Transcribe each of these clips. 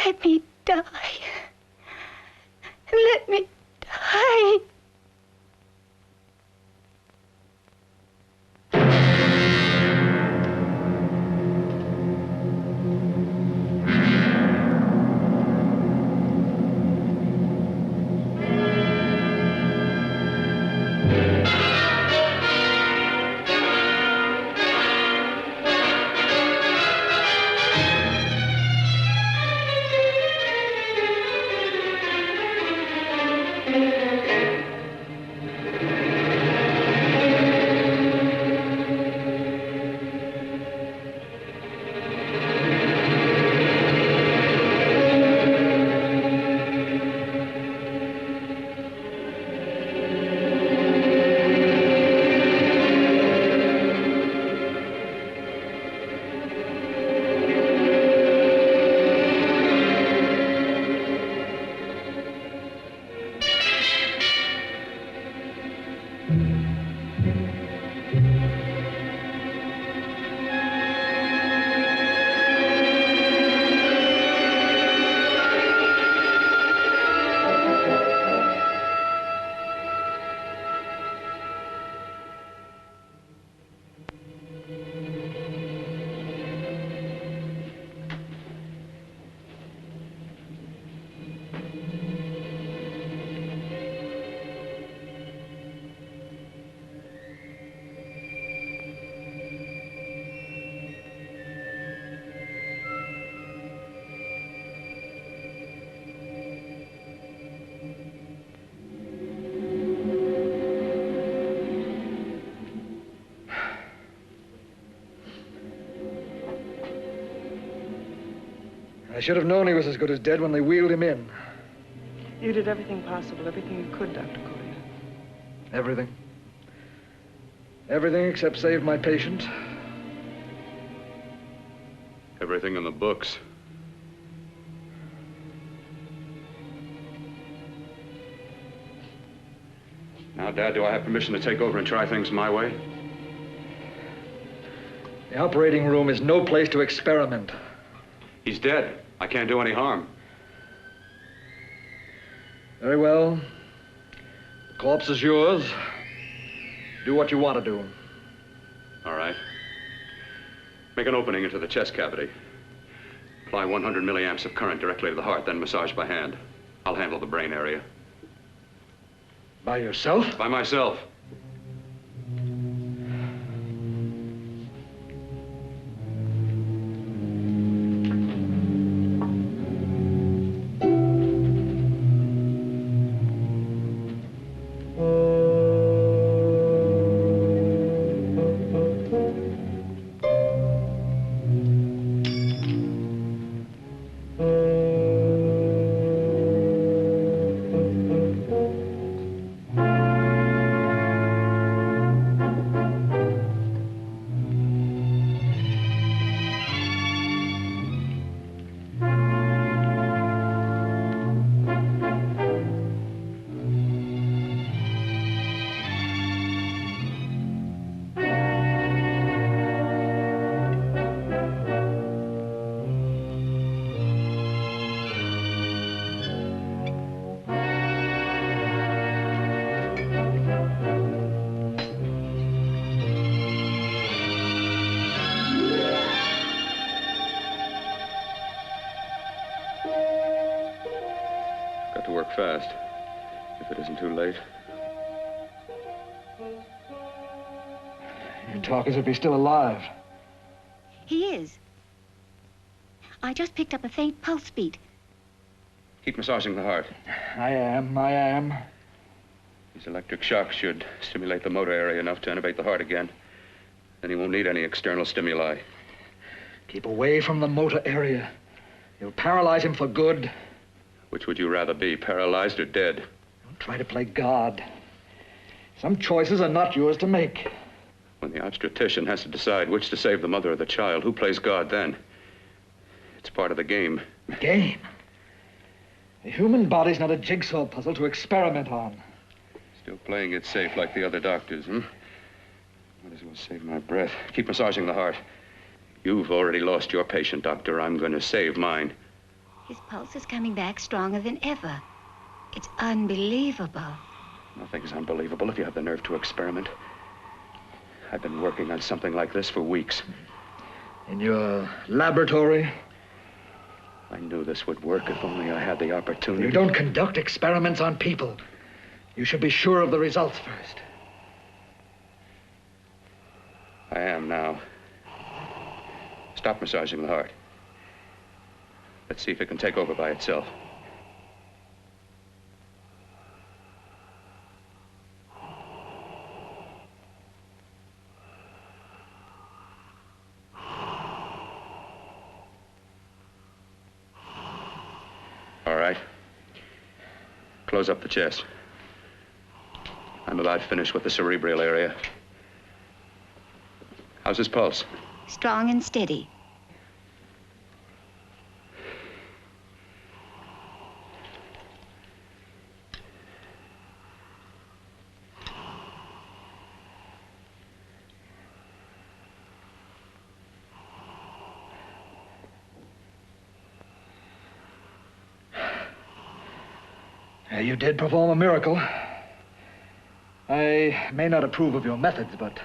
Let me die. Let me die. I should have known he was as good as dead when they wheeled him in. You did everything possible, everything you could, Dr. Collier. Everything. Everything except save my patient. Everything in the books. Now, Dad, do I have permission to take over and try things my way? The operating room is no place to experiment. He's dead. I can't do any harm. Very well. The corpse is yours. Do what you want to do. All right. Make an opening into the chest cavity. Apply 100 milliamps of current directly to the heart, then massage by hand. I'll handle the brain area. By yourself? By myself. Fast, if it isn't too late. You talk as if he's still alive. He is. I just picked up a faint pulse beat. Keep massaging the heart. I am. These electric shocks should stimulate the motor area enough to innervate the heart again. Then he won't need any external stimuli. Keep away from the motor area. You'll paralyze him for good. Which would you rather be, paralyzed or dead? Don't try to play God. Some choices are not yours to make. When the obstetrician has to decide which to save the mother or the child, who plays God then? It's part of the game. Game? The human body's not a jigsaw puzzle to experiment on. Still playing it safe like the other doctors, hmm? Might as well save my breath. Keep massaging the heart. You've already lost your patient, Doctor. I'm going to save mine. His pulse is coming back stronger than ever. It's unbelievable. Nothing's unbelievable if you have the nerve to experiment. I've been working on something like this for weeks. In your laboratory? I knew this would work if only I had the opportunity. You don't conduct experiments on people. You should be sure of the results first. I am now. Stop massaging the heart. Let's see if it can take over by itself. All right. Close up the chest. I'm about finished with the cerebral area. How's his pulse? Strong and steady. You did perform a miracle. I may not approve of your methods, but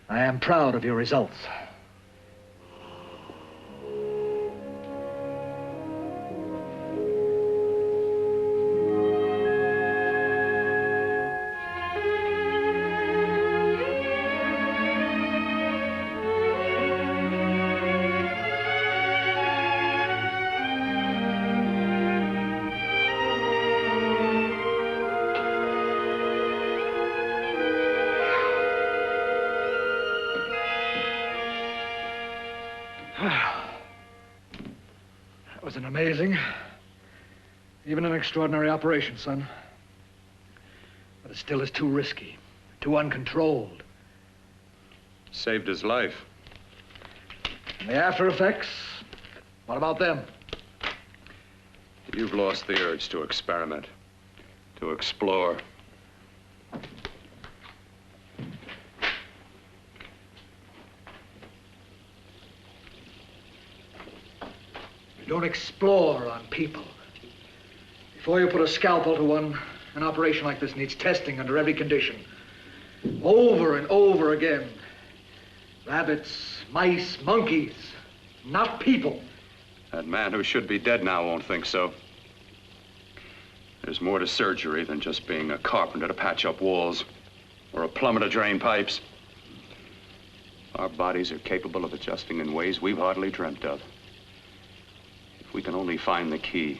I am proud of your results. That was an amazing, even an extraordinary operation, son. But it still is too risky, too uncontrolled. Saved his life. And the after effects, what about them? You've lost the urge to experiment, to explore. You don't explore on people. Before you put a scalpel to one, an operation like this needs testing under every condition. Over and over again. Rabbits, mice, monkeys, not people. That man who should be dead now won't think so. There's more to surgery than just being a carpenter to patch up walls or a plumber to drain pipes. Our bodies are capable of adjusting in ways we've hardly dreamt of. If we can only find the key.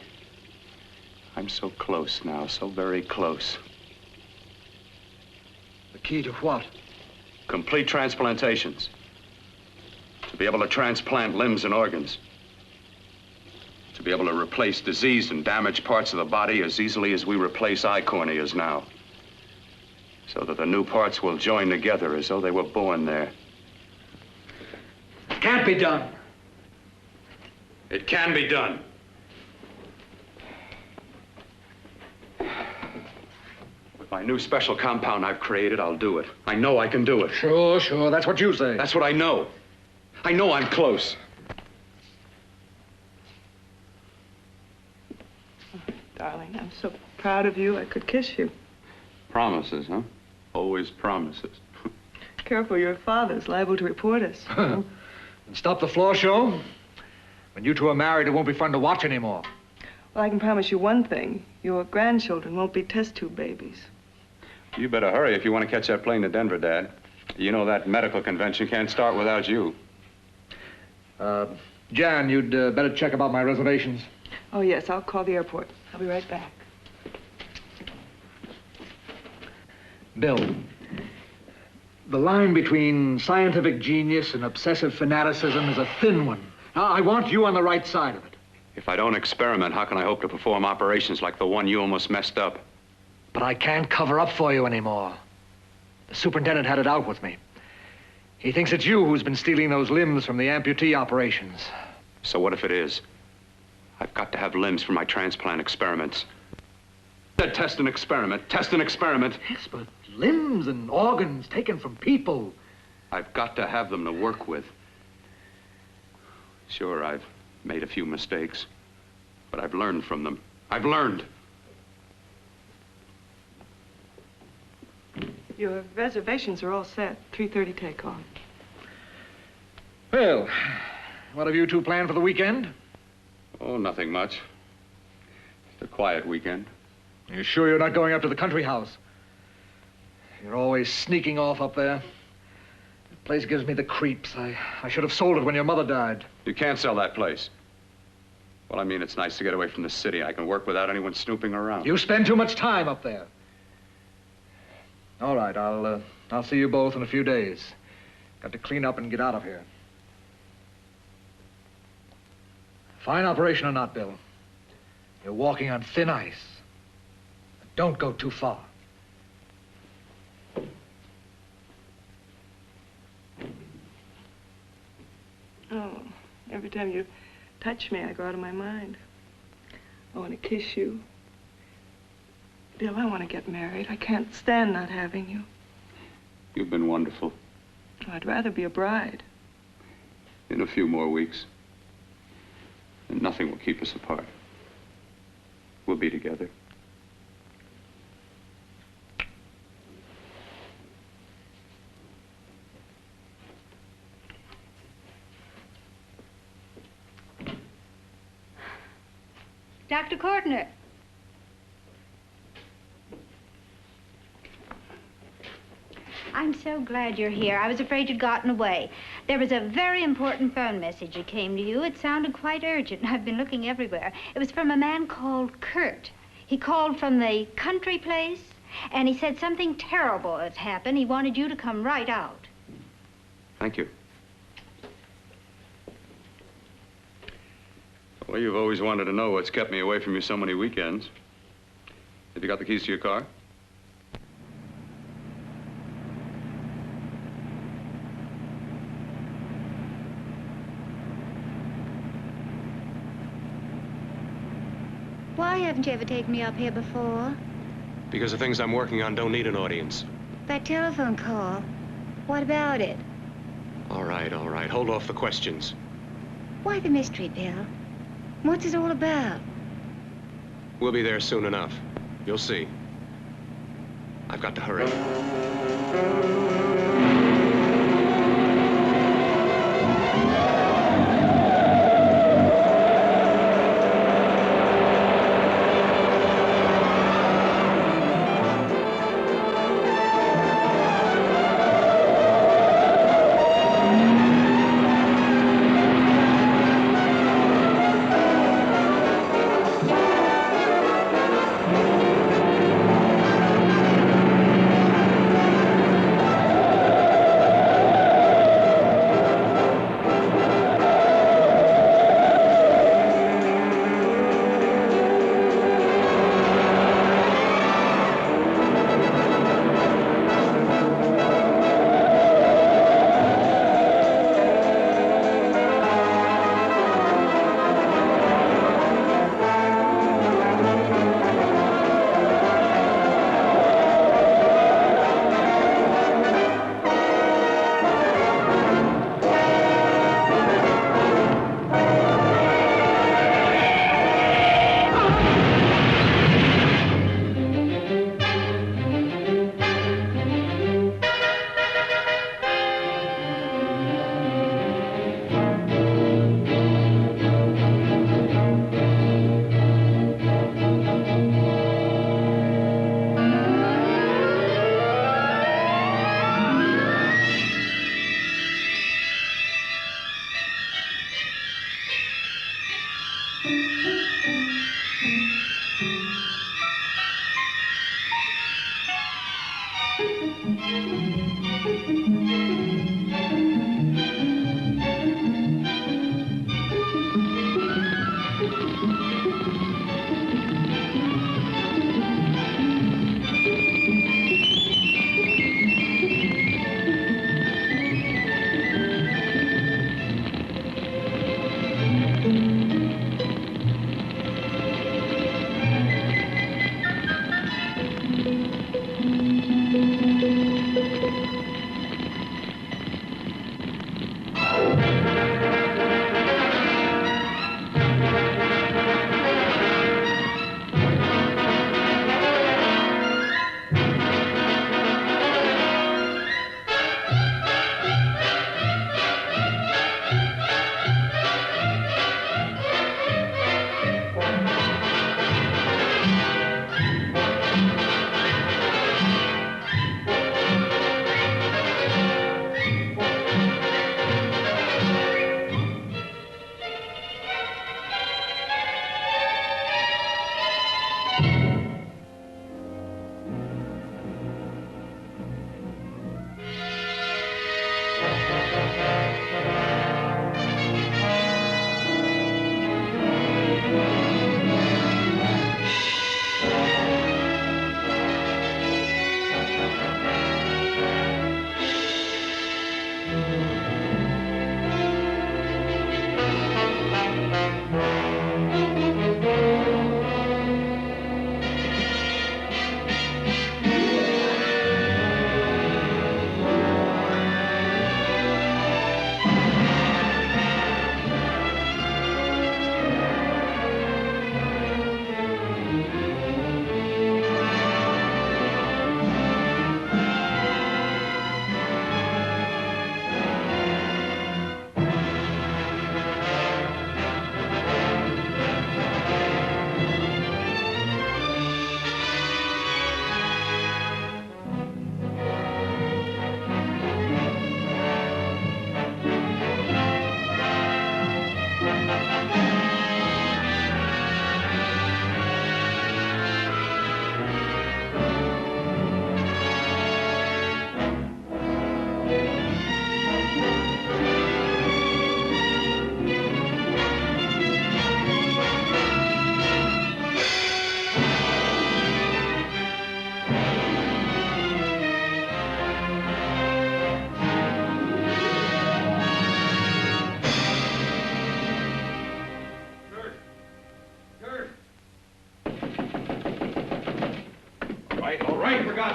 I'm so close now, so very close. The key to what? Complete transplantations. To be able to transplant limbs and organs. To be able to replace diseased and damaged parts of the body as easily as we replace eye corneas now. So that the new parts will join together as though they were born there. It can't be done. It can be done. With my new special compound I've created, I'll do it. I know I can do it. Sure, that's what you say. That's what I know. I know I'm close. Oh, darling, I'm so proud of you, I could kiss you. Promises, huh? Always promises. Careful, your father's liable to report us. And stop the floor show? When you two are married, it won't be fun to watch anymore. Well, I can promise you one thing. Your grandchildren won't be test tube babies. You better hurry if you want to catch that plane to Denver, Dad. You know that medical convention can't start without you. Jan, you'd better check about my reservations. Oh, yes, I'll call the airport. I'll be right back. Bill, the line between scientific genius and obsessive fanaticism is a thin one. Now, I want you on the right side of it. If I don't experiment, how can I hope to perform operations like the one you almost messed up? But I can't cover up for you anymore. The superintendent had it out with me. He thinks it's you who's been stealing those limbs from the amputee operations. So what if it is? I've got to have limbs for my transplant experiments. Test and experiment, test and experiment. Yes, but limbs and organs taken from people. I've got to have them to work with. Sure, I've made a few mistakes. But I've learned from them. I've learned. Your reservations are all set. 3:30 takeoff. Well, what have you two planned for the weekend? Oh, nothing much. Just a quiet weekend. You sure you're not going up to the country house? You're always sneaking off up there. The place gives me the creeps. I should have sold it when your mother died. You can't sell that place. Well, I mean, it's nice to get away from the city. I can work without anyone snooping around. You spend too much time up there. All right, I'll see you both in a few days. Got to clean up and get out of here. Fine operation or not, Bill. You're walking on thin ice. Don't go too far. Oh, every time you touch me, I go out of my mind. I want to kiss you. Bill, I want to get married. I can't stand not having you. You've been wonderful. I'd rather be a bride. In a few more weeks. And nothing will keep us apart. We'll be together. Dr. Cordner. I'm so glad you're here. I was afraid you'd gotten away. There was a very important phone message that came to you. It sounded quite urgent. I've been looking everywhere. It was from a man called Kurt. He called from the country place, and he said something terrible has happened. He wanted you to come right out. Thank you. Well, you've always wanted to know what's kept me away from you so many weekends. Have you got the keys to your car? Why haven't you ever taken me up here before? Because the things I'm working on don't need an audience. That telephone call, what about it? All right, all right. Hold off the questions. Why the mystery, Bill? What's it all about? We'll be there soon enough. You'll see. I've got to hurry.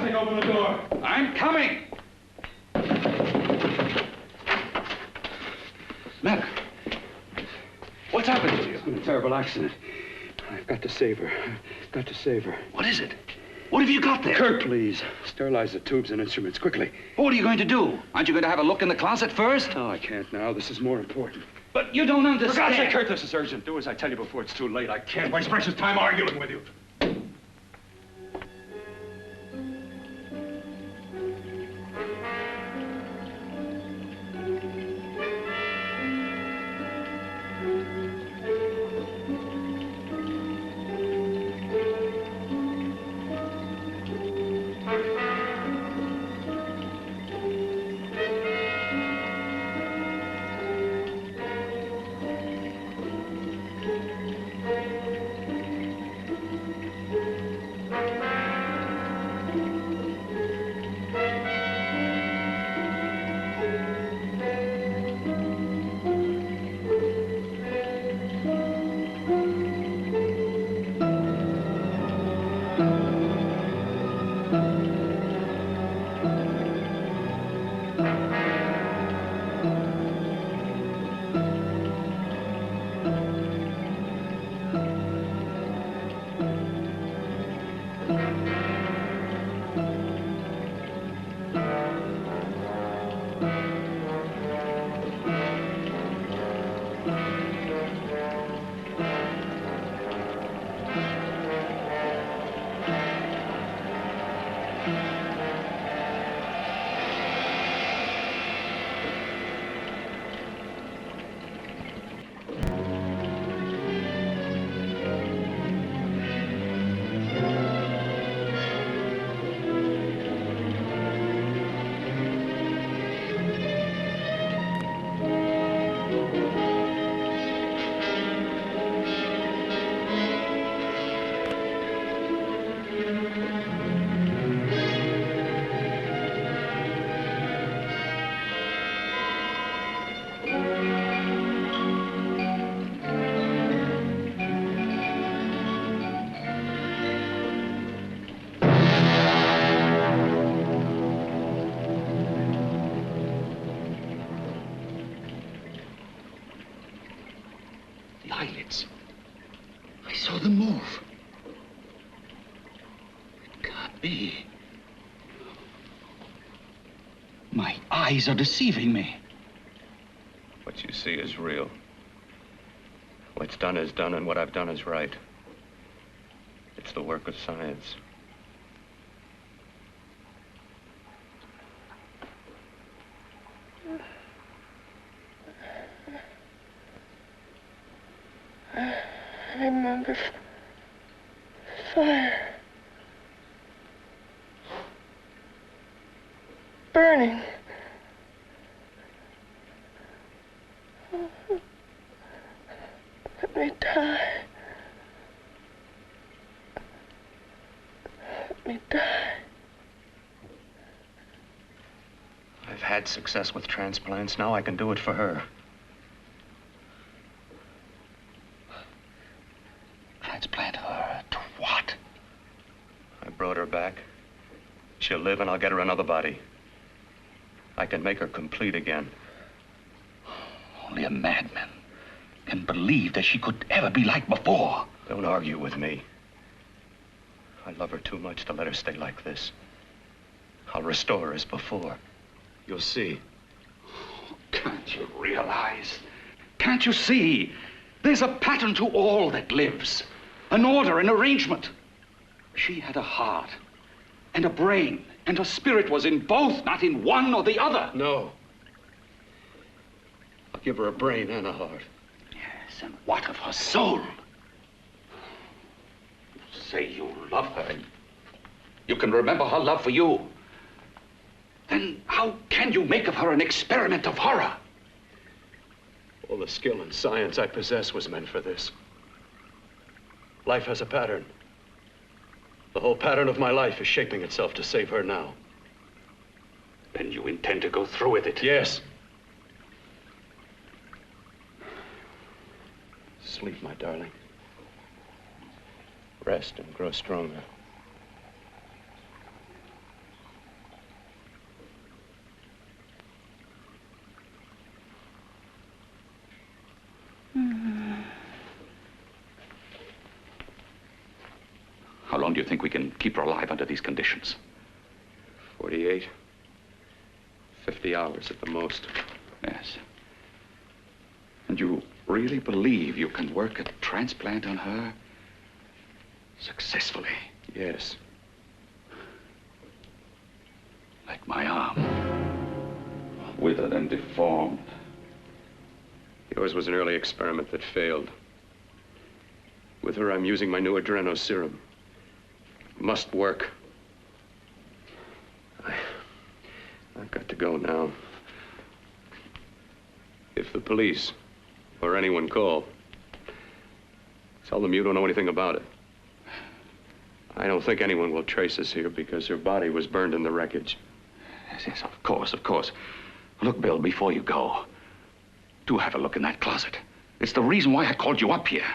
Something, open the door. I'm coming. Matter? What's happened to you? It's been a terrible accident. I've got to save her. Got to save her. What is it? What have you got there? Kurt, please. Sterilize the tubes and instruments, quickly. What are you going to do? Aren't you going to have a look in the closet first? No, I can't now. This is more important. But you don't understand. For God's sake, Kurt, this is urgent. Do as I tell you before it's too late. I can't waste precious time arguing with you. Eyelids. I saw them move. It can't be. My eyes are deceiving me. What you see is real. What's done is done, and what I've done is right. It's the work of science. I remember fire. Burning. Let me die. Let me die. I've had success with transplants. Now I can do it for her. Transplant her to what? I brought her back. She'll live, and I'll get her another body. I can make her complete again. Only a madman can believe that she could ever be like before. Don't argue with me. I love her too much to let her stay like this. I'll restore her as before. You'll see. Can't you realize? Can't you see? There's a pattern to all that lives. An order, an arrangement. She had a heart and a brain, and her spirit was in both, not in one or the other. No. I'll give her a brain and a heart. Yes, and what of her soul? You say you love her. You can remember her love for you. Then how can you make of her an experiment of horror? All the skill and science I possess was meant for this. Life has a pattern. The whole pattern of my life is shaping itself to save her now. Then you intend to go through with it? Yes. Sleep, my darling. Rest and grow stronger. do you think we can keep her alive under these conditions? 48. 50 hours at the most. Yes. And you really believe you can work a transplant on her successfully? Yes. Like my arm. Withered and deformed. Yours was an early experiment that failed. With her, I'm using my new adreno serum. Must work. I've got to go now. If the police or anyone call, tell them you don't know anything about it. I don't think anyone will trace us here because her body was burned in the wreckage. Yes, of course, of course. Look, Bill, before you go, do have a look in that closet. It's the reason why I called you up here.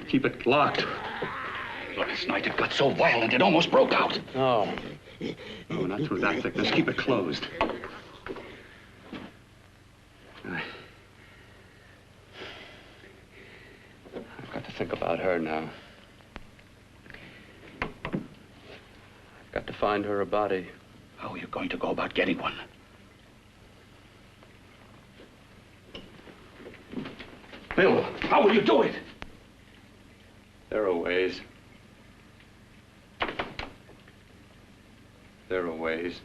Keep it locked. Last night it got so violent it almost broke out. No. No, not through that thickness. Keep it closed. I've got to think about her now. I've got to find her a body. How are you going to go about getting one? Bill, how will you do it? There are ways. There are ways.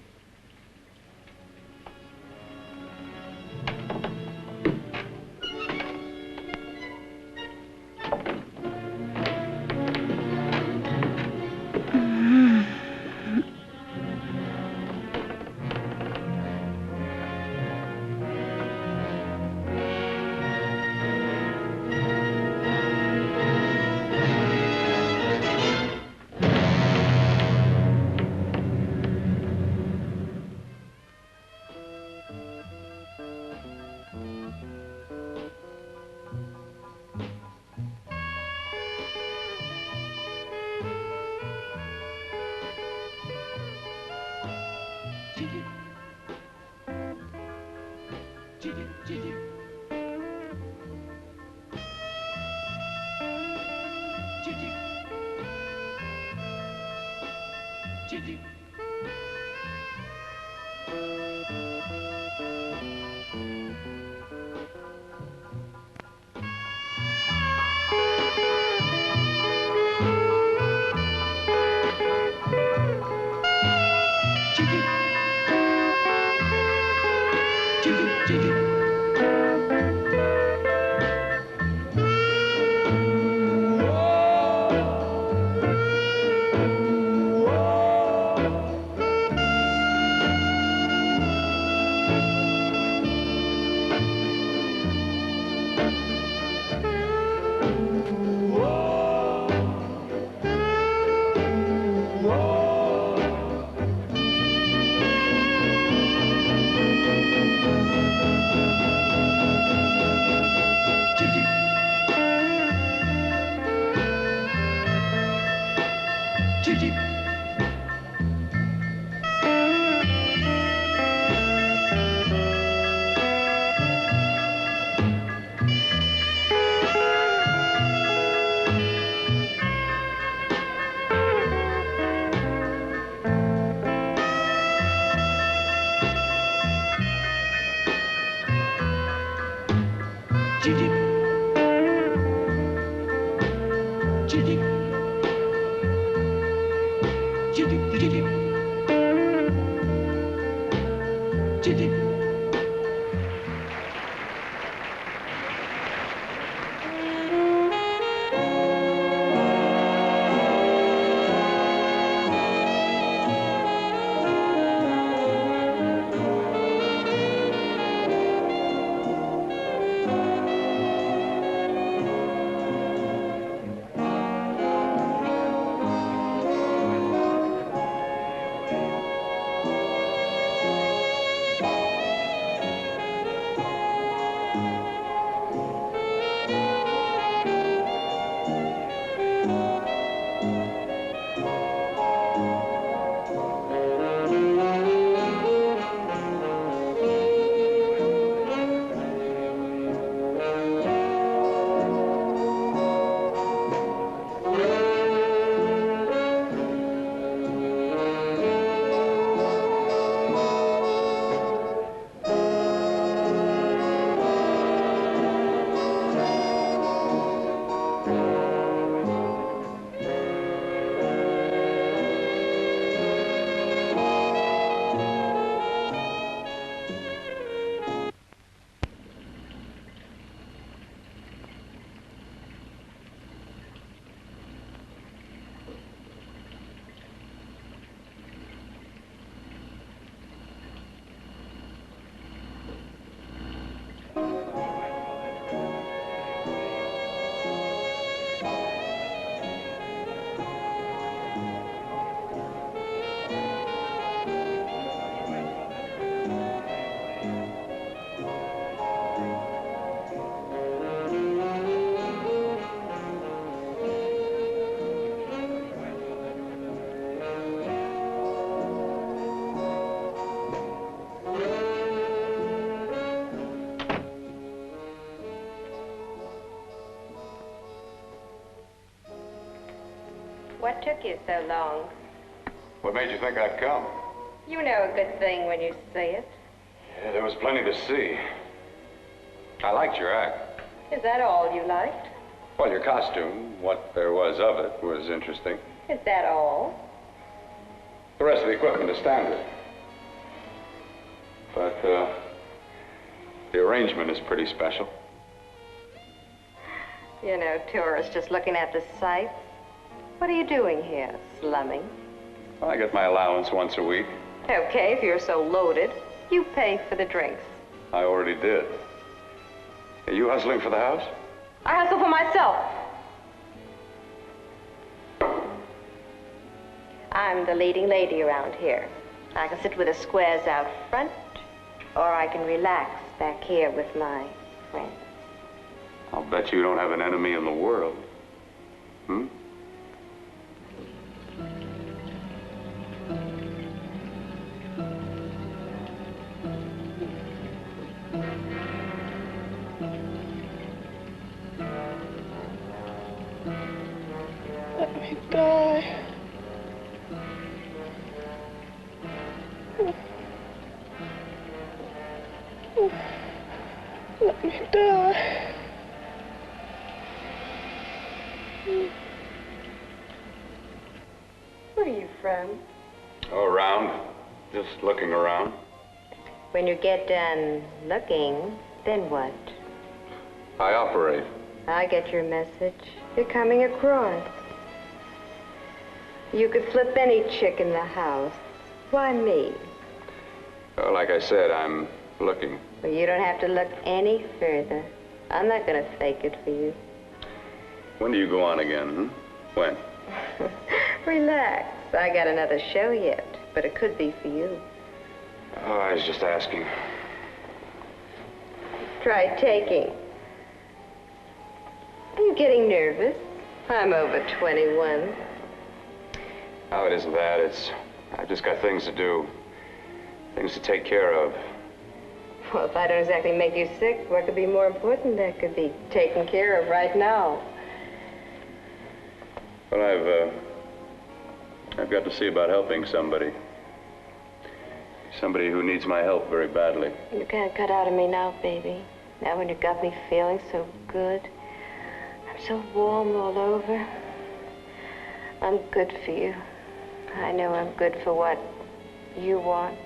took you so long? What made you think I'd come? You know a good thing when you see it. Yeah, there was plenty to see. I liked your act. Is that all you liked? Well, your costume, what there was of it, was interesting. Is that all? The rest of the equipment is standard. But, the arrangement is pretty special. You know, tourists just looking at the sights. What are you doing here? Slumming? I get my allowance once a week. Okay, if you're so loaded, you pay for the drinks. I already did. Are you hustling for the house? I hustle for myself. I'm the leading lady around here. I can sit with the squares out front, or I can relax back here with my friends. I'll bet you don't have an enemy in the world. Hmm? Let me die. Let me die. Where are you from? Oh, around. Just looking around. When you get done looking, then what? I operate. I get your message. You're coming across. You could flip any chick in the house. Why me? Oh, like I said, I'm looking. Well, you don't have to look any further. I'm not going to fake it for you. When do you go on again, hmm? When? Relax. I got another show yet, but it could be for you. Oh, I was just asking. Try taking. Are you getting nervous? I'm over 21. Oh, it isn't that. I've just got things to do. Things to take care of. Well, if I don't exactly make you sick, what could be more important that could be taken care of right now? Well, I've got to see about helping somebody. Somebody who needs my help very badly. You can't cut out of me now, baby. Now when you got me feeling so good. I'm so warm all over. I'm good for you. I know I'm good for what you want.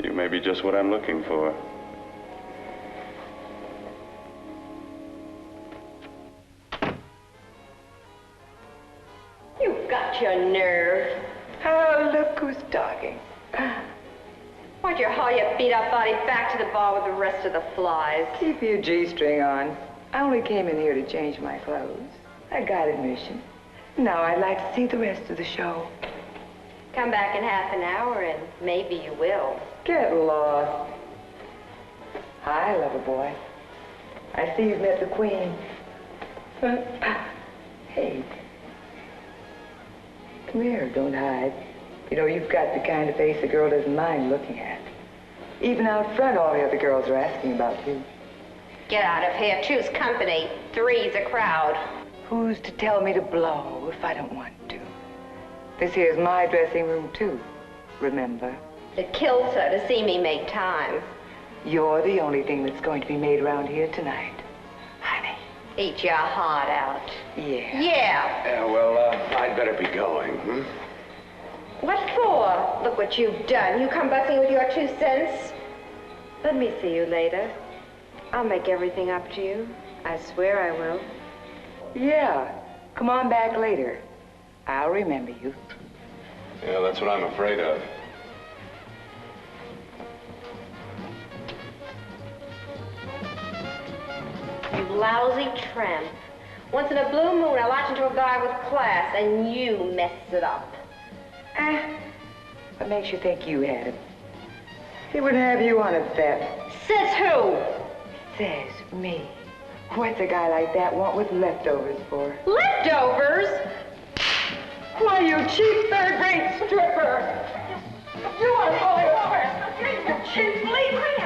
You may be just what I'm looking for. You've got your nerve. Oh, look who's talking. Why'd you haul your beat-up body back to the bar with the rest of the flies? Keep your G-string on. I only came in here to change my clothes. I got admission. Now I'd like to see the rest of the show. Come back in half an hour and maybe you will. Get lost. Hi, lover boy. I see you've met the queen. Hey. Come here, don't hide. You know, you've got the kind of face a girl doesn't mind looking at. Even out front, all the other girls are asking about you. Get out of here. Choose company. Three's a crowd. Who's to tell me to blow if I don't want to? This here's my dressing room, too. Remember? It kills her to see me make time. You're the only thing that's going to be made around here tonight. Honey. Eat your heart out. Yeah. Yeah. Yeah, well, I'd better be going, hmm? What for? Look what you've done. You come busting with your 2 cents. Let me see you later. I'll make everything up to you. I swear I will. Yeah. Come on back later. I'll remember you. Yeah, that's what I'm afraid of. You lousy tramp. Once in a blue moon, I latch into a guy with class, and you mess it up. What makes you think you had him? He wouldn't have you on a bet. Says who? Says me. What's a guy like that want with leftovers for? Leftovers? Why, you cheap third-rate stripper! You are going over! You cheap bleeding!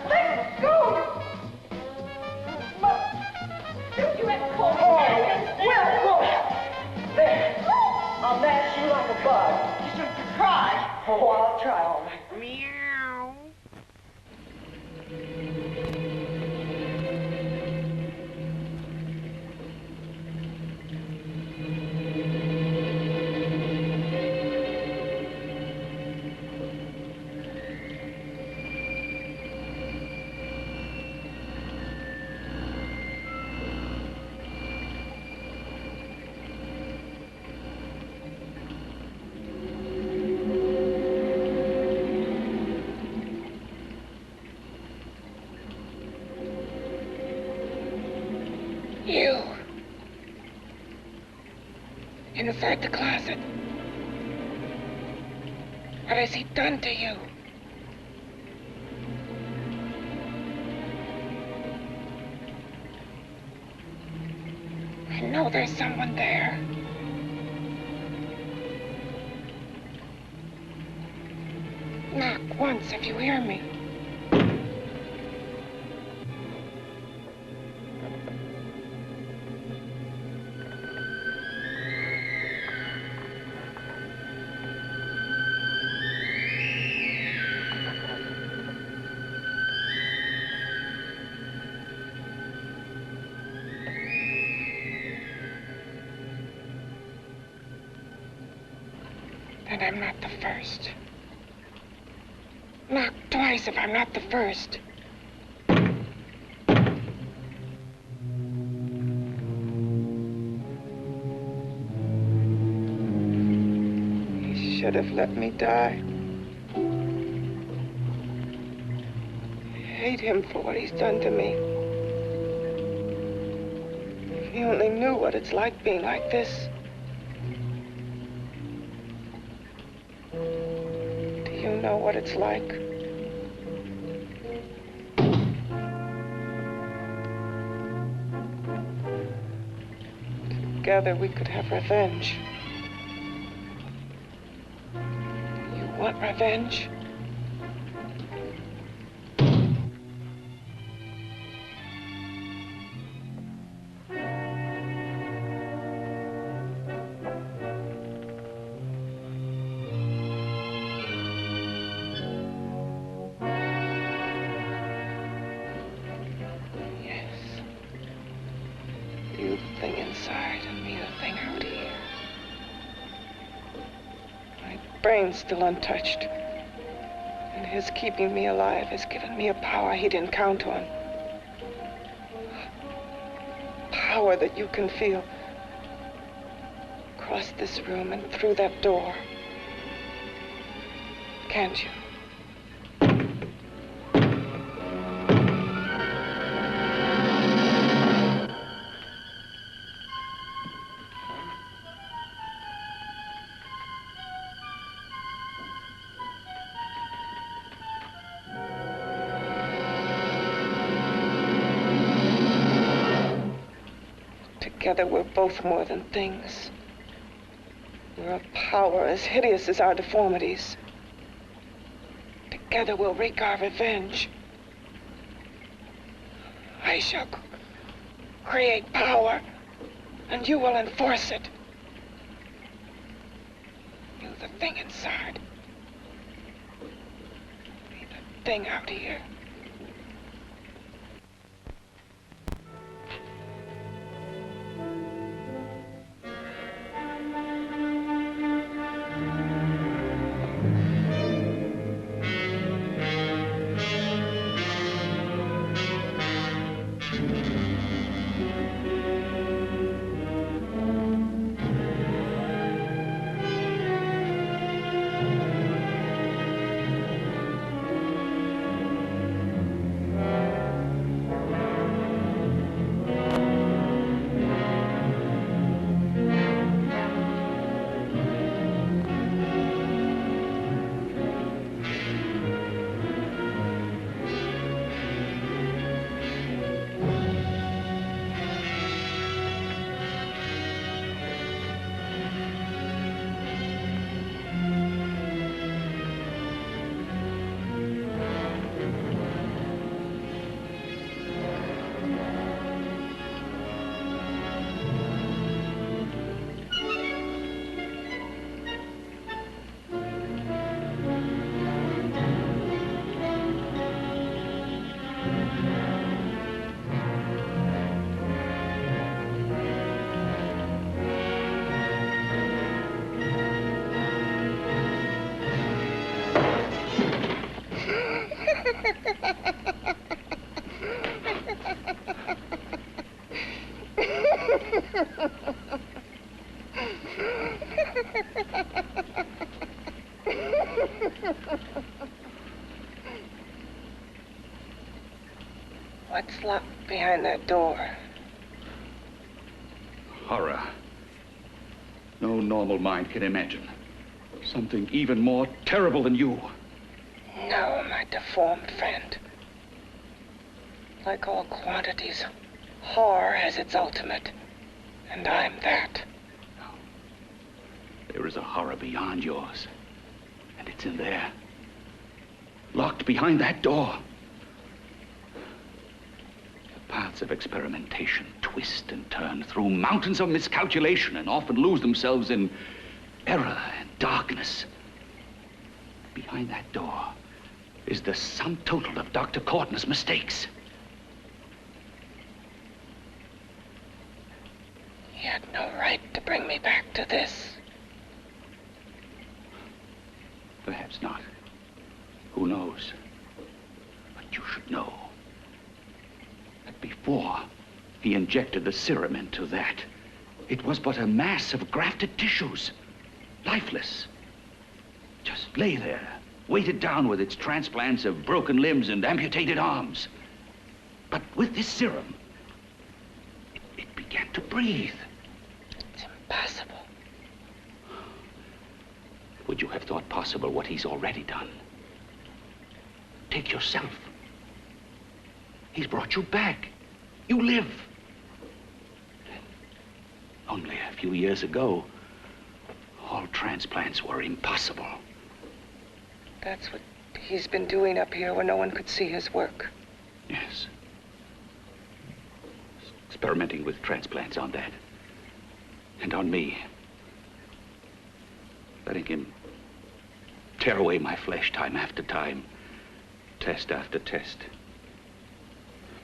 Let go! You went cold. Well, there. Oh, I'll try all right. Meow. You. Inside the closet. What has he done to you? I know there's someone there. Knock once if you hear me. And I'm not the first. Knock twice if I'm not the first. He should have let me die. I hate him for what he's done to me. If he only knew what it's like being like this. You know what it's like. Together we could have revenge. You want revenge? You the thing inside and me the thing out here. My brain's still untouched. And his keeping me alive has given me a power he didn't count on. Power that you can feel across this room and through that door. Can't you? Together we're both more than things. We're a power as hideous as our deformities. Together we'll wreak our revenge. I shall create power, and you will enforce it. You the thing inside. Me the thing out here. What's locked behind that door? Horror. No normal mind can imagine. Something even more terrible than you. No, my deformed friend. Like all quantities, horror has its ultimate. And I'm that. There is a horror beyond yours. And it's in there. Locked behind that door. The paths of experimentation twist and turn through mountains of miscalculation and often lose themselves in error and darkness. Behind that door is the sum total of Dr. Courtney's mistakes. He had no right to bring me back to this. Perhaps not. Who knows? But you should know that before he injected the serum into that, it was but a mass of grafted tissues, lifeless. Just lay there, weighted down with its transplants of broken limbs and amputated arms. But with this serum, it began to breathe. It's impossible. Would you have thought possible what he's already done? Take yourself. He's brought you back. You live. Only a few years ago, all transplants were impossible. That's what he's been doing up here where no one could see his work. Yes. Experimenting with transplants on that. And on me. Letting him tear away my flesh time after time, test after test.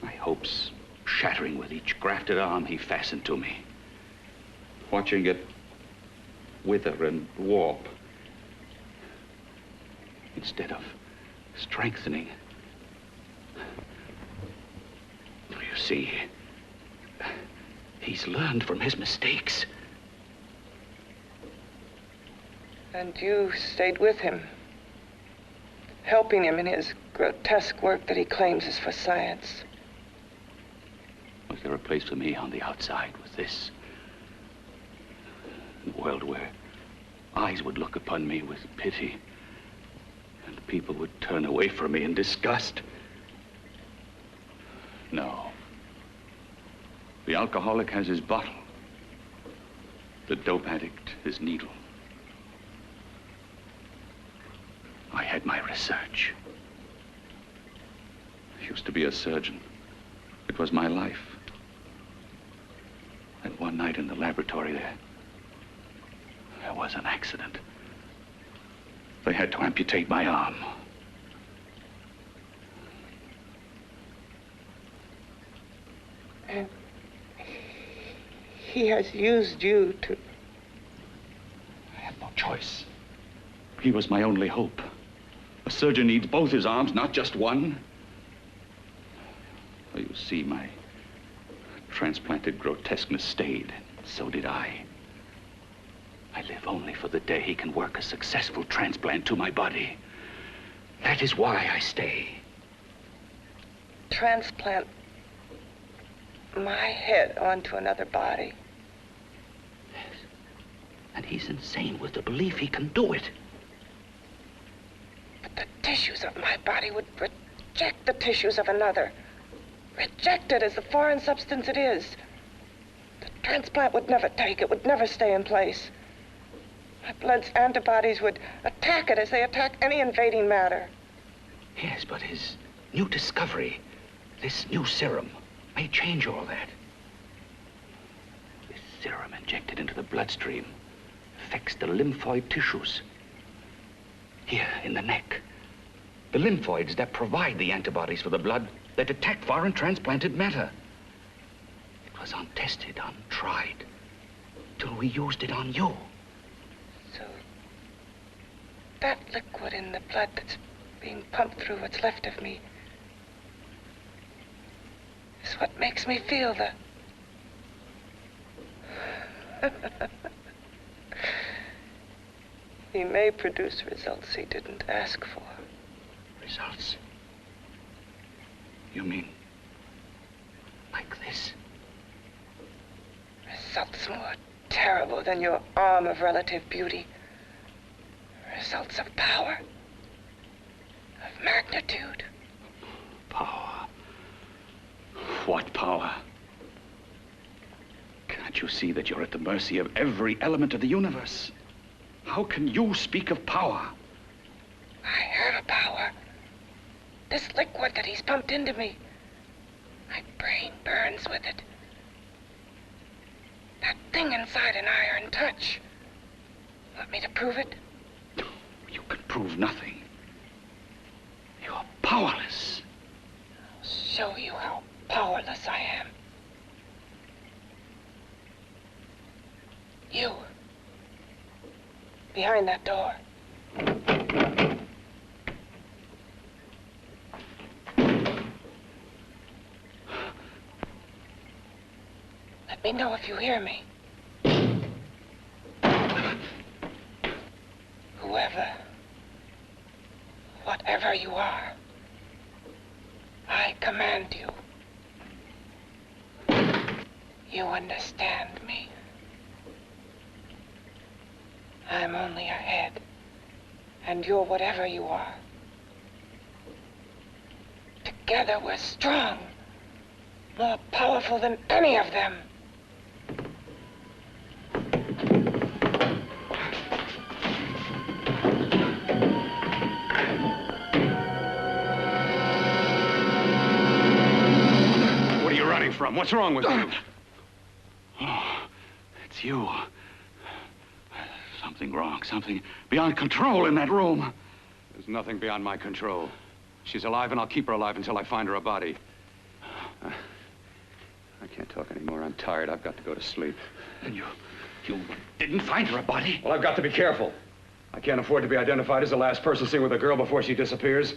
My hopes shattering with each grafted arm he fastened to me. Watching it wither and warp instead of strengthening. You see, he's learned from his mistakes. And you stayed with him, helping him in his grotesque work that he claims is for science. Was there a place for me on the outside with this? A world where eyes would look upon me with pity and people would turn away from me in disgust? No. The alcoholic has his bottle. The dope addict his needle. I had my research. I used to be a surgeon. It was my life. And one night in the laboratory there was an accident. They had to amputate my arm. And he has used you to... I had no choice. He was my only hope. A surgeon needs both his arms, not just one. Well, you see, my transplanted grotesqueness stayed. So did I. I live only for the day he can work a successful transplant to my body. That is why I stay. Transplant my head onto another body. Yes. And he's insane with the belief he can do it. But the tissues of my body would reject the tissues of another. Reject it as the foreign substance it is. The transplant would never take it, would never stay in place. My blood's antibodies would attack it as they attack any invading matter. Yes, but his new discovery, this new serum, may change all that. This serum injected into the bloodstream affects the lymphoid tissues. Here, in the neck. The lymphoids that provide the antibodies for the blood that attack foreign transplanted matter. It was untested, untried, till we used it on you. So That liquid in the blood that's being pumped through what's left of me is what makes me feel the... He may produce results he didn't ask for. Results? You mean like this? Results more terrible than your arm of relative beauty. Results of power, of magnitude. Power? What power? Can't you see that you're at the mercy of every element of the universe? How can you speak of power? I have a power. This liquid that he's pumped into me. My brain burns with it. That thing inside an iron touch. Want me to prove it? You can prove nothing. You're powerless. I'll show you how powerless I am. You. Behind that door. Let me know if you hear me. Whoever, whatever you are, I command you. You understand me. I'm only a head, and you're whatever you are. Together we're strong, more powerful than any of them. What are you running from? What's wrong with you? Oh, it's you. Something wrong, something beyond control in that room. There's nothing beyond my control. She's alive, and I'll keep her alive until I find her a body. I can't talk anymore. I'm tired. I've got to go to sleep. And you didn't find her a body? Well, I've got to be careful. I can't afford to be identified as the last person seen with a girl before she disappears.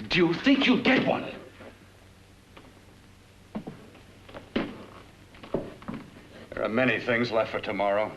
Do you think you'll get one? There are many things left for tomorrow.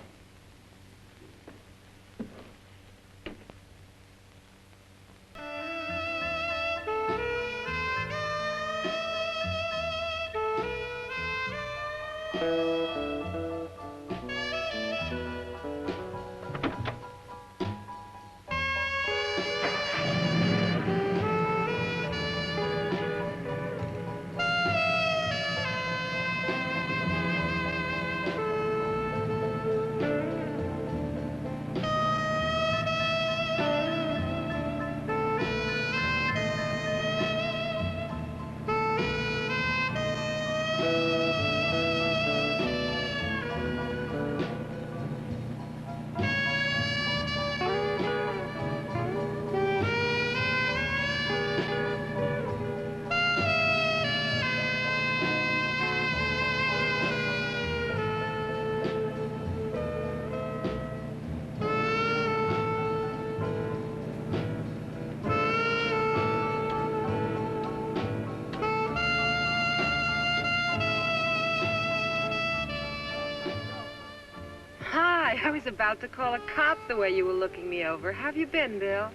I was about to call a cop the way you were looking me over. How have you been, Bill?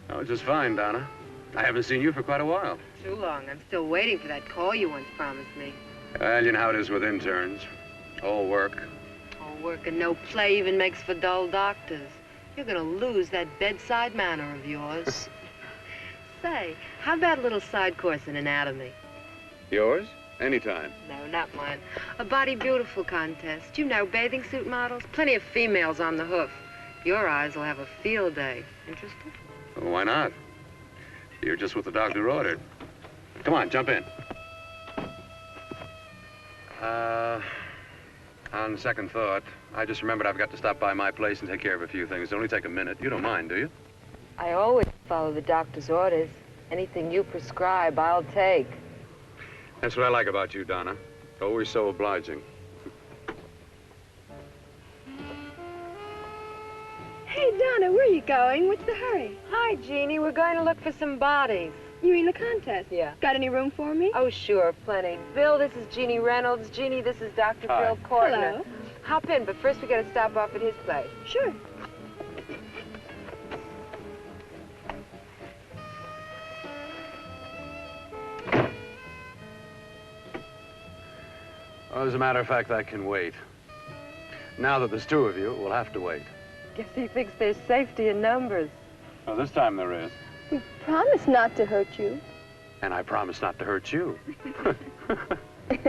Oh, just fine, Donna. I haven't seen you for quite a while. Too long. I'm still waiting for that call you once promised me. Well, you know how it is with interns. All work. All work and no play even makes for dull doctors. You're gonna lose that bedside manner of yours. Say, how about a little side course in anatomy? Yours? Anytime. No, not mine. A Body Beautiful contest. You know, bathing suit models. Plenty of females on the hoof. Your eyes will have a field day. Interested? Well, why not? You're just what the doctor ordered. Come on, jump in. On second thought, I just remembered I've got to stop by my place and take care of a few things. It'll only take a minute. You don't mind, do you? I always follow the doctor's orders. Anything you prescribe, I'll take. That's what I like about you, Donna. Always so obliging. Hey, Donna, where are you going. What's the hurry? Hi, Jeannie. We're going to look for some bodies. You mean the contest? Yeah. Got any room for me? Oh, sure, plenty. Bill, this is Jeannie Reynolds. Jeannie, this is Dr. Hi. Phil Kortner. Hello. Hop in, but first we got to stop off at his place. Sure. Well, as a matter of fact, that can wait. Now that there's two of you, we'll have to wait. Guess he thinks there's safety in numbers. Well, this time there is. We promised not to hurt you. And I promise not to hurt you. Bill, there's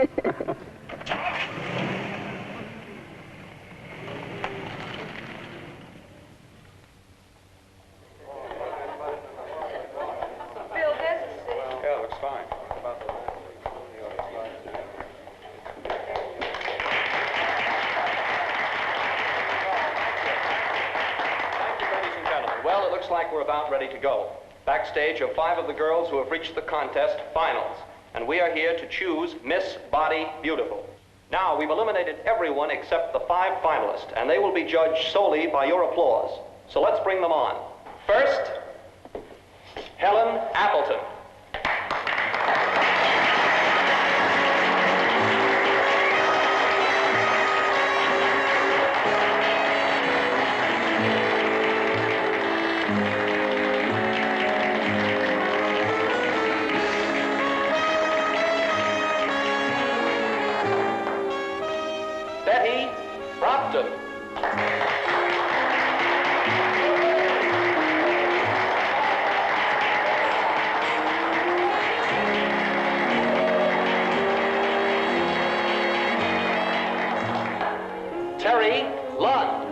a seat. Yeah, looks fine. Ladies and gentlemen, well, it looks like we're about ready to go. Backstage are 5 of the girls who have reached the contest finals, and we are here to choose Miss Body Beautiful. Now, we've eliminated everyone except the 5 finalists, and they will be judged solely by your applause. So let's bring them on. First, Helen Appleton. Betty Brockton. Terry Lund.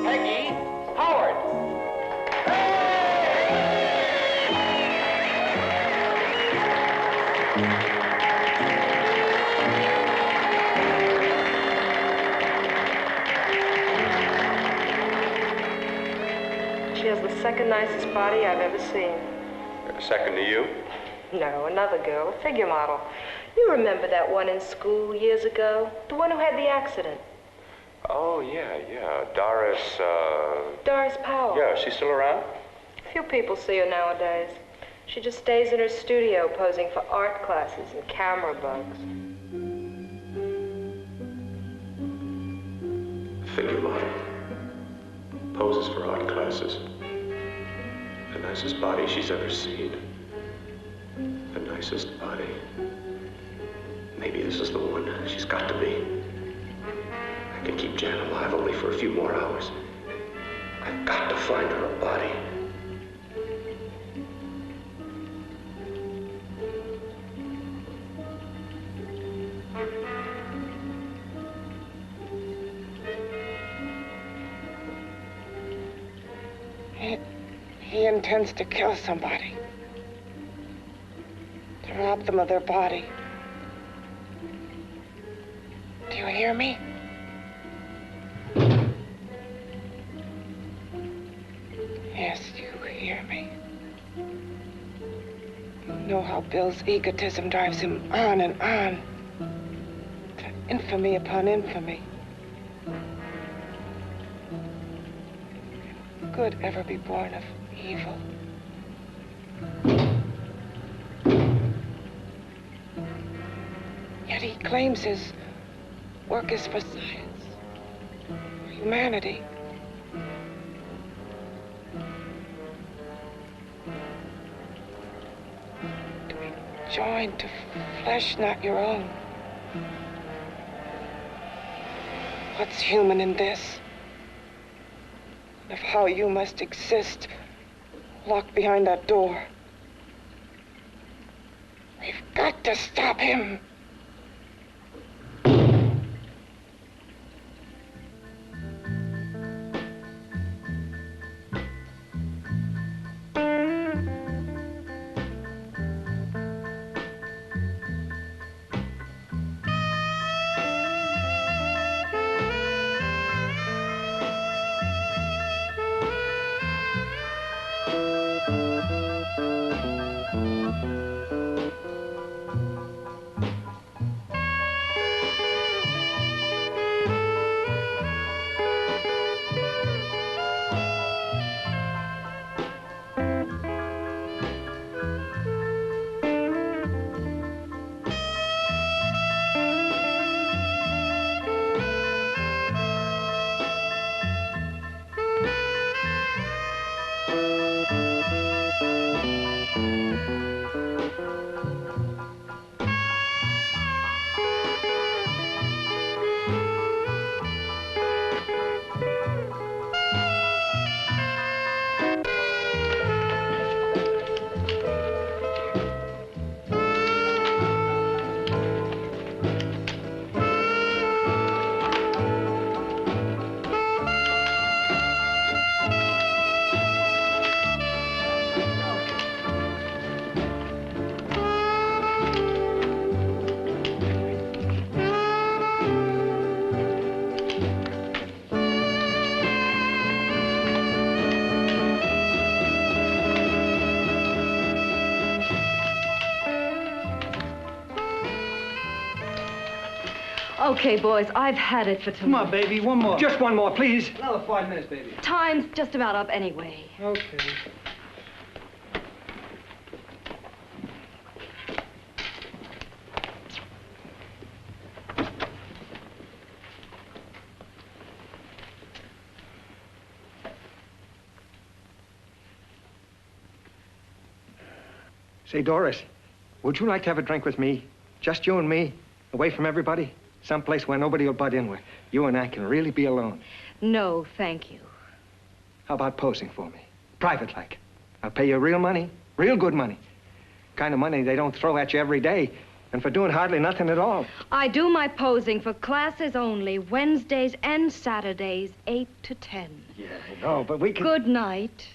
Peggy Howard. She has the second nicest body I've ever seen. Second to you? No, another girl, a figure model. You remember that one in school years ago? The one who had the accident. Oh, yeah. Doris, Doris Powell. Yeah, is she still around? Few people see her nowadays. She just stays in her studio posing for art classes and camera bugs. Figure model. Poses for art classes. The nicest body she's ever seen. The nicest body. Maybe this is the one. She's got to be. I can keep Jan alive only for a few more hours. I've got to find her a body. He intends to kill somebody. To rob them of their body. Do you hear me? Yes, you hear me. You know how Bill's egotism drives him on and on. To infamy upon infamy. Can good ever be born of evil? Yet he claims his work is for science, for humanity. To be joined to flesh not your own. What's human in this? Of how you must exist, locked behind that door. We've got to stop him. Okay, boys, I've had it for tonight. Come on, baby, one more. Just one more, please. Another 5 minutes, baby. Time's just about up anyway. Okay. Say, Doris, would you like to have a drink with me? Just you and me, away from everybody? Someplace where nobody will butt in, where you and I can really be alone. No, thank you. How about posing for me? Private like. I'll pay you real money, real good money. Kind of money they don't throw at you every day, and for doing hardly nothing at all. I do my posing for classes only, Wednesdays and Saturdays, 8 to 10. Yeah, I know, but we can... Good night.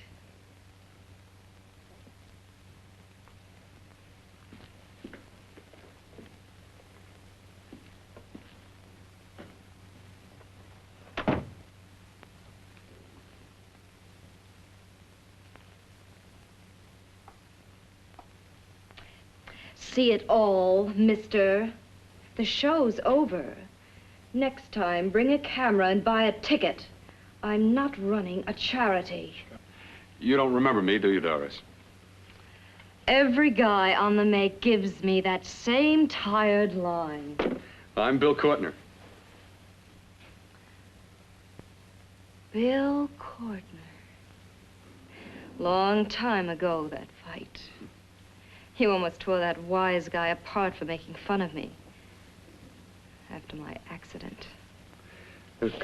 See it all, mister. The show's over. Next time, bring a camera and buy a ticket. I'm not running a charity. You don't remember me, do you, Doris? Every guy on the make gives me that same tired line. I'm Bill Courtner. Bill Courtner. Long time ago, that fight. You almost tore that wise guy apart for making fun of me. After my accident. Look,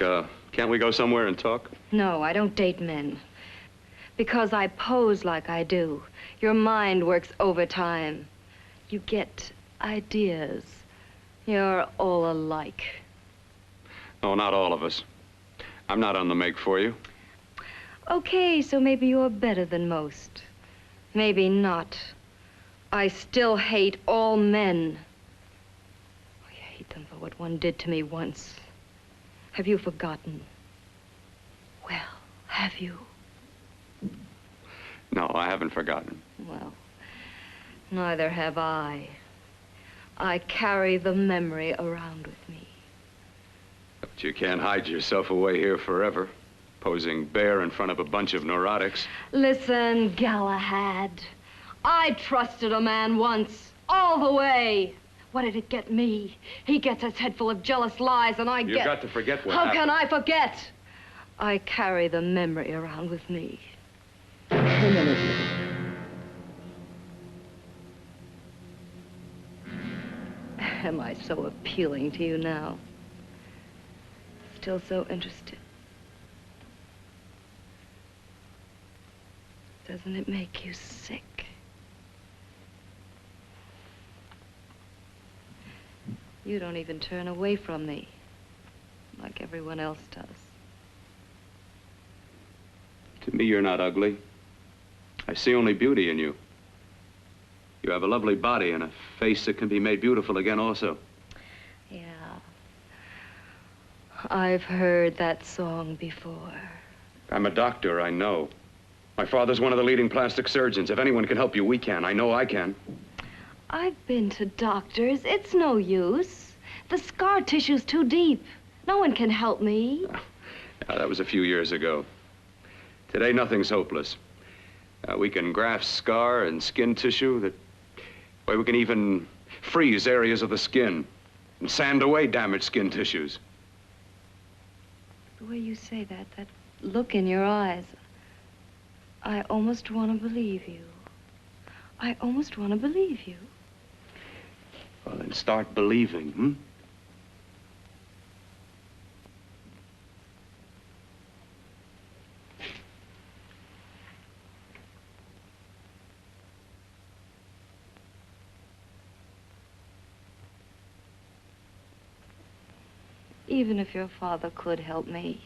can't we go somewhere and talk? No, I don't date men. Because I pose like I do, your mind works overtime. You get ideas. You're all alike. Oh, not all of us. I'm not on the make for you. Okay, so maybe you're better than most. Maybe not. I still hate all men. I hate them for what one did to me once. Have you forgotten? Well, have you? No, I haven't forgotten. Well, neither have I. I carry the memory around with me. But you can't hide yourself away here forever, posing bare in front of a bunch of neurotics. Listen, Galahad. I trusted a man once, all the way. What did it get me? He gets his head full of jealous lies, and You've got to forget what How happened. can I forget? I carry the memory around with me. Am I so appealing to you now? Still so interested? Doesn't it make you sick? You don't even turn away from me, like everyone else does. To me, you're not ugly. I see only beauty in you. You have a lovely body and a face that can be made beautiful again also. Yeah. I've heard that song before. I'm a doctor, I know. My father's one of the leading plastic surgeons. If anyone can help you, we can. I know I can. I've been to doctors. It's no use. The scar tissue's too deep. No one can help me. That was a few years ago. Today, nothing's hopeless. We can graft scar and skin tissue that... Well, we can even freeze areas of the skin and sand away damaged skin tissues. The way you say that look in your eyes, I almost want to believe you. I almost want to believe you. Well, then start believing, hmm? Even if your father could help me,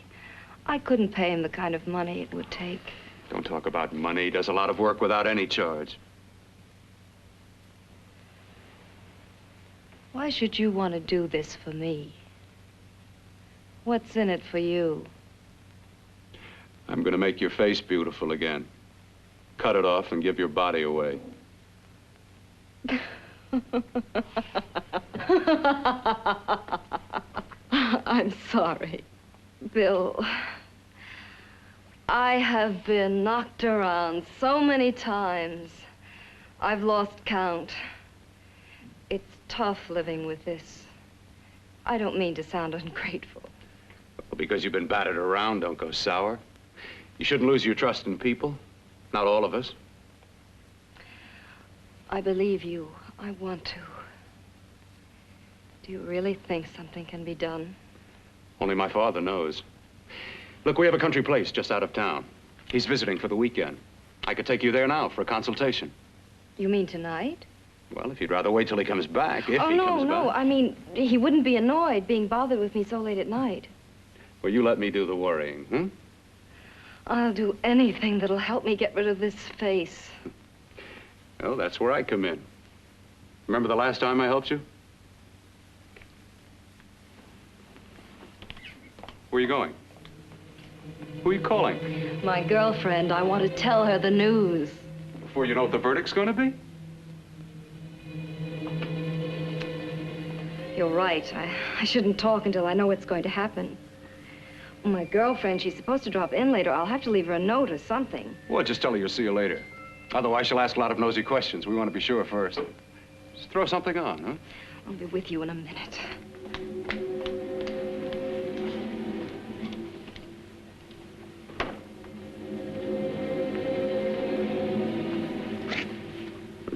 I couldn't pay him the kind of money it would take. Don't talk about money. He does a lot of work without any charge. Why should you want to do this for me? What's in it for you? I'm going to make your face beautiful again. Cut it off and give your body away. I'm sorry. Bill, I have been knocked around so many times. I've lost count. It's tough living with this. I don't mean to sound ungrateful. Well, because you've been battered around, don't go sour. You shouldn't lose your trust in people. Not all of us. I believe you. I want to. Do you really think something can be done? Only my father knows. Look, we have a country place just out of town. He's visiting for the weekend. I could take you there now for a consultation. You mean tonight? Well, if you'd rather wait till he comes back, if he comes no. back. I mean, he wouldn't be annoyed being bothered with me so late at night. Well, you let me do the worrying, hmm? I'll do anything that'll help me get rid of this face. Well, that's where I come in. Remember the last time I helped you? Where are you going? Who are you calling? My girlfriend. I want to tell her the news. Before you know what the verdict's going to be? You're right. I shouldn't talk until I know what's going to happen. My girlfriend, she's supposed to drop in later. I'll have to leave her a note or something. Well, just tell her you'll see you later. Otherwise, she'll ask a lot of nosy questions. We want to be sure first. Just throw something on, huh? I'll be with you in a minute.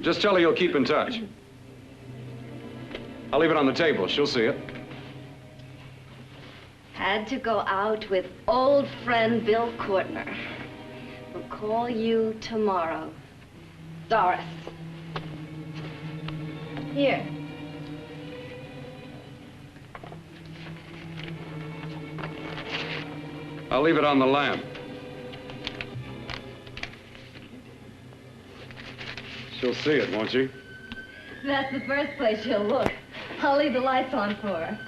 Just tell her you'll keep in touch. I'll leave it on the table. She'll see it. Had to go out with old friend Bill Courtner. We'll call you tomorrow. Doris. Here. I'll leave it on the lamp. She'll see it, won't she? That's the first place she'll look. I'll leave the lights on for her.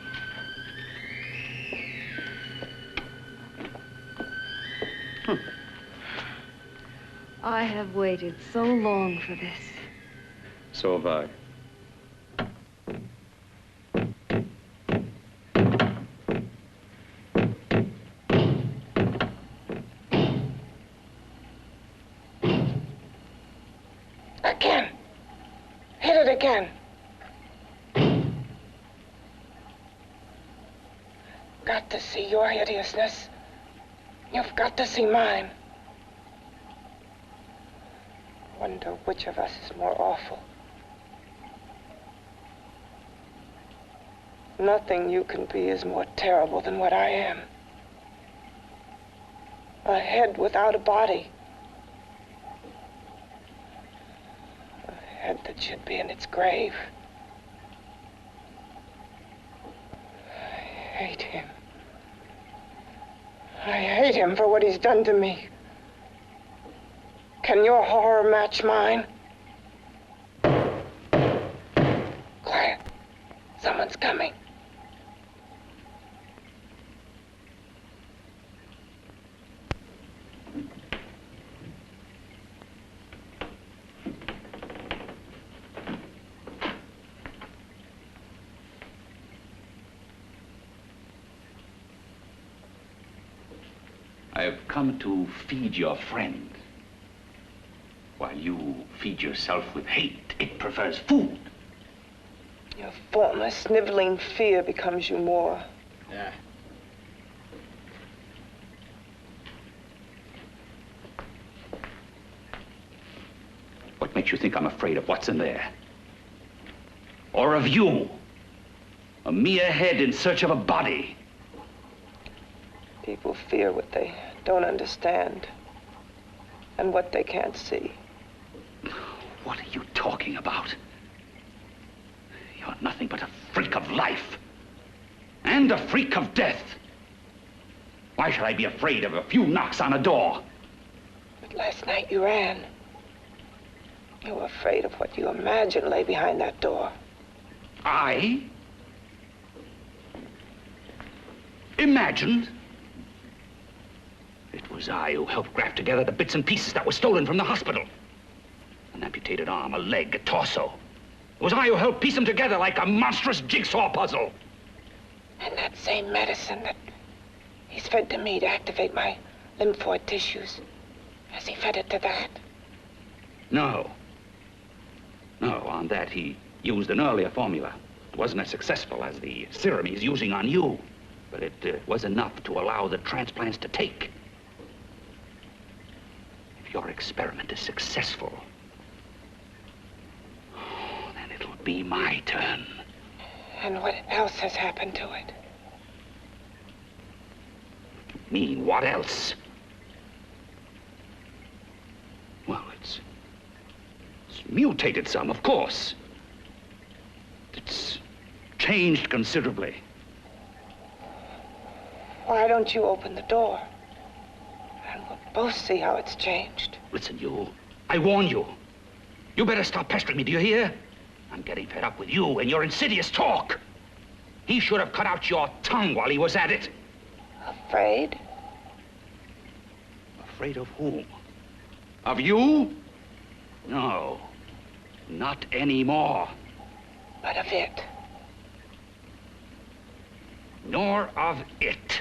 I have waited so long for this. So have I. Again. Hit it again. Got to see your hideousness. You've got to see mine. Wonder which of us is more awful. Nothing you can be is more terrible than what I am. A head without a body. A head that should be in its grave. I hate him. I hate him for what he's done to me. Can your horror match mine? Quiet. Someone's coming. I have come to feed your friend. While you feed yourself with hate, it prefers food. Your formless, sniveling fear becomes you more. Yeah. What makes you think I'm afraid of what's in there? Or of you? A mere head in search of a body. People fear what they don't understand and what they can't see. What are you talking about? You're nothing but a freak of life. And a freak of death. Why should I be afraid of a few knocks on a door? But last night you ran. You were afraid of what you imagined lay behind that door. I? Imagined? It was I who helped graft together the bits and pieces that were stolen from the hospital. An amputated arm, a leg, a torso. It was I who helped piece them together like a monstrous jigsaw puzzle. And that same medicine that he's fed to me to activate my lymphoid tissues, has he fed it to that? No. No, on that he used an earlier formula. It wasn't as successful as the serum he's using on you, but it was enough to allow the transplants to take. If your experiment is successful, then it'll be my turn. And what else has happened to it? Mean what else? Well, it's mutated some, of course. It's changed considerably. Why don't you open the door? And we'll both see how it's changed. Listen, you. I warn you. You better stop pestering me, do you hear? I'm getting fed up with you and your insidious talk. He should have cut out your tongue while he was at it. Afraid? Afraid of whom? Of you? No, not anymore. But of it. Nor of it.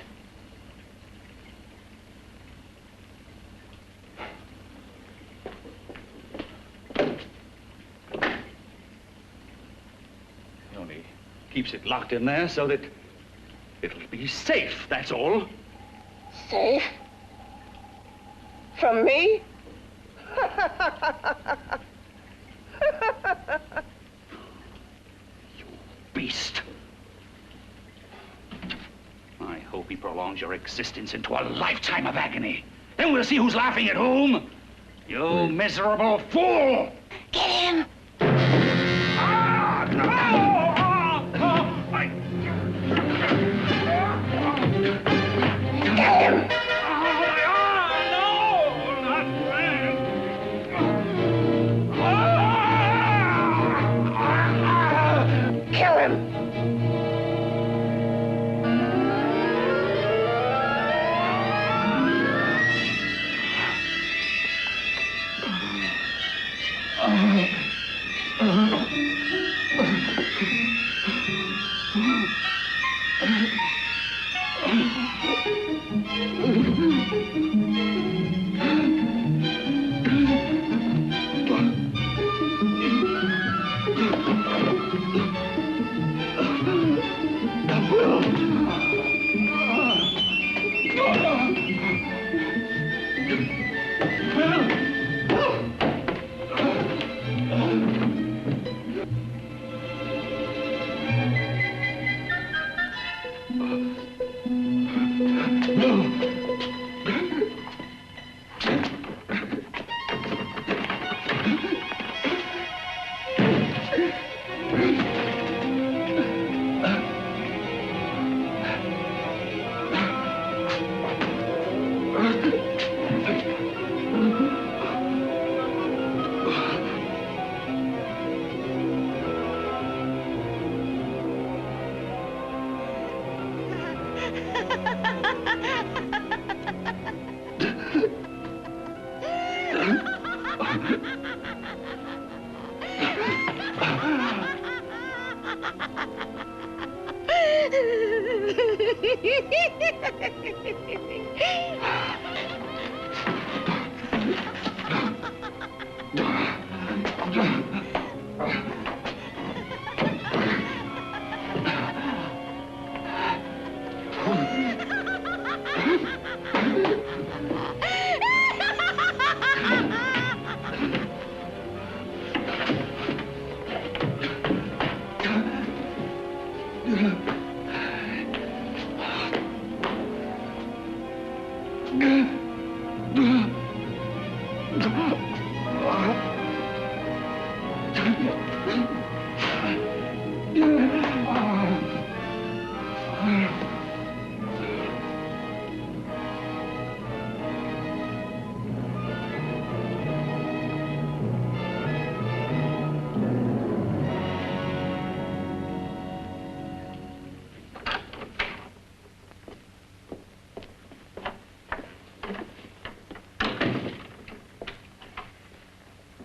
He only keeps it locked in there so that it'll be safe, that's all. Safe? From me? You beast. I hope he prolongs your existence into a lifetime of agony. Then we'll see who's laughing at whom. You miserable fool! Get him! Ah, Get him! Kill him!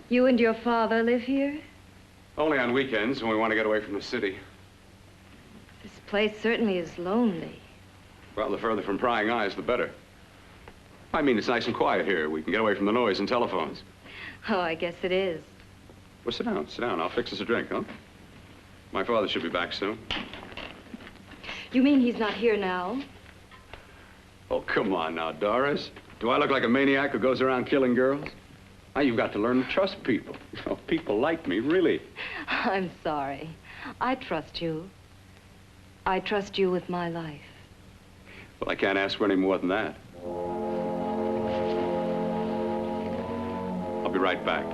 You and your father live here? Only on weekends when we want to get away from the city. This place certainly is lonely. Well, the further from prying eyes, the better. I mean, it's nice and quiet here. We can get away from the noise and telephones. Oh, I guess it is. Well, sit down, sit down. I'll fix us a drink, huh? My father should be back soon. You mean he's not here now? Oh, come on now, Doris. Do I look like a maniac who goes around killing girls? Now, you've got to learn to trust people. You know, people like me, really. I'm sorry. I trust you. I trust you with my life. Well, I can't ask for any more than that. I'll be right back.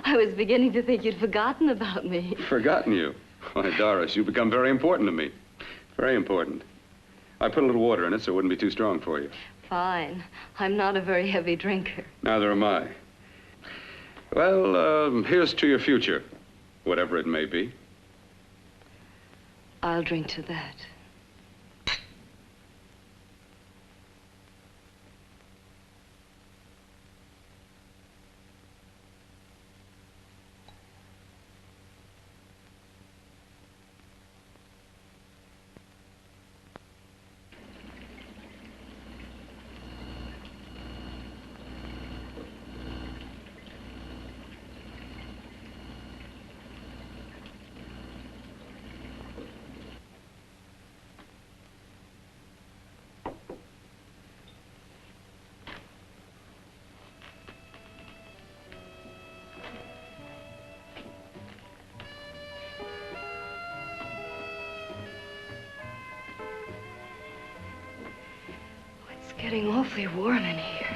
I was beginning to think you'd forgotten about me. Forgotten you? Why, Doris, you've become very important to me. Very important. I put a little water in it so it wouldn't be too strong for you. Fine. I'm not a very heavy drinker. Neither am I. Well, here's to your future, whatever it may be. I'll drink to that. It's getting awfully warm in here.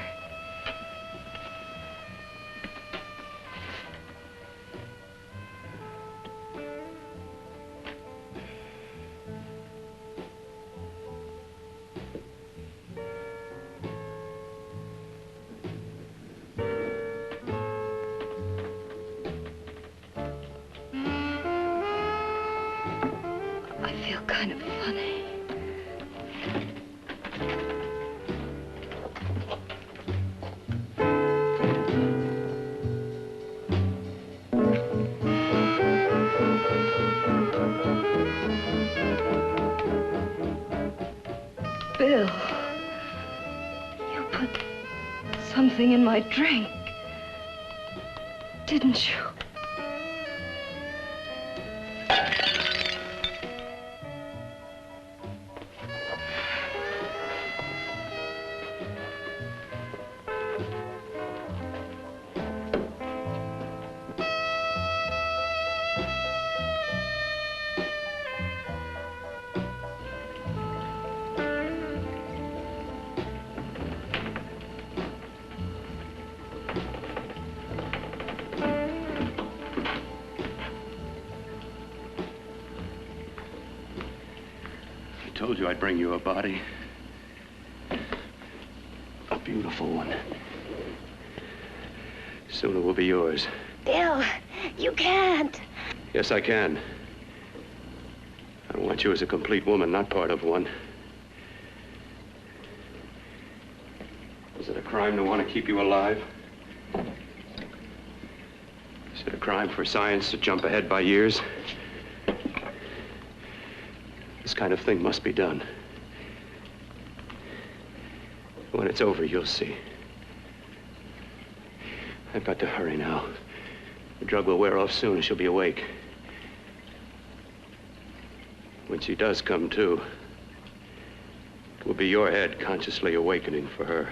kind of funny. Bill, you put something in my drink, didn't you? I told you I'd bring you a body. A beautiful one. Soon it will be yours. Bill, you can't. Yes, I can. I want you as a complete woman, not part of one. Is it a crime to want to keep you alive? Is it a crime for science to jump ahead by years? This kind of thing must be done. When it's over, you'll see. I've got to hurry now. The drug will wear off soon and she'll be awake. When she does come to, it will be your head consciously awakening for her.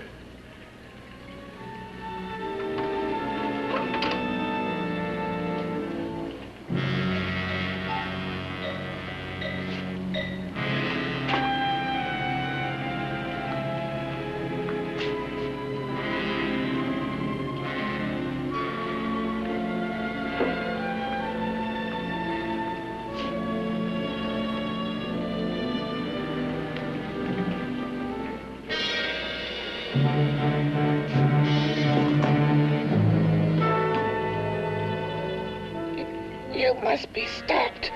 You must be stopped.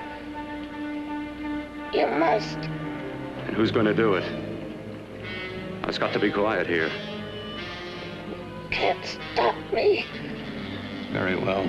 You must. And who's going to do it? It's got to be quiet here. Can't stop me. Very well.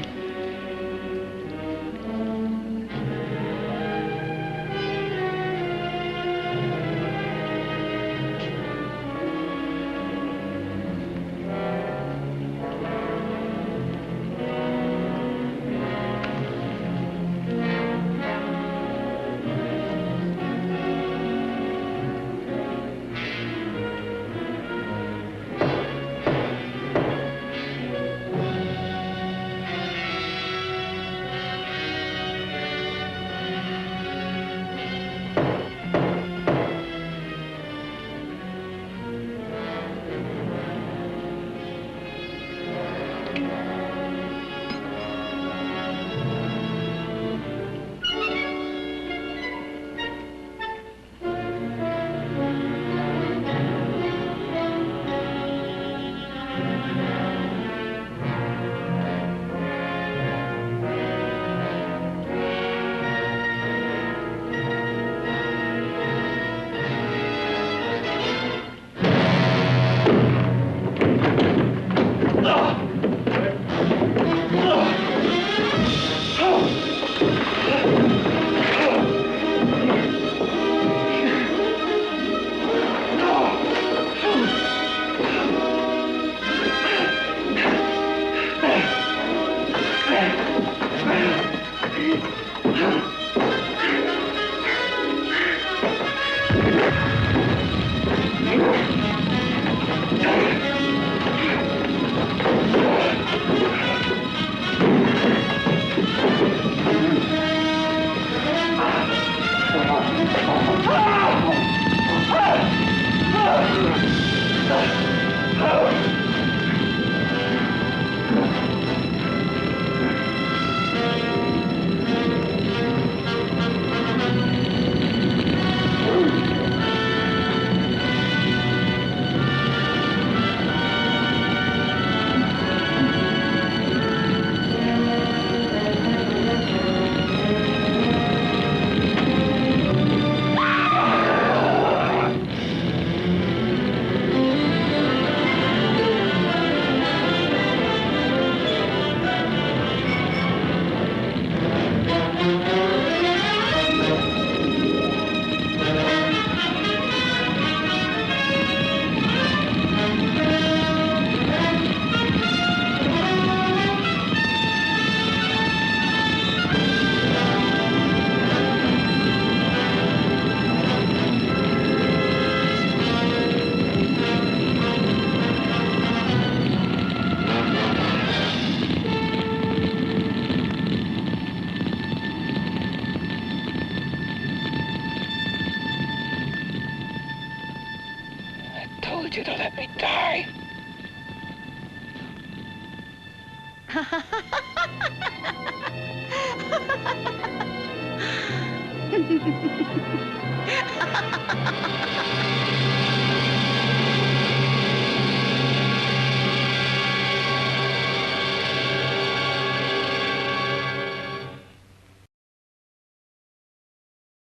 told you to let me die.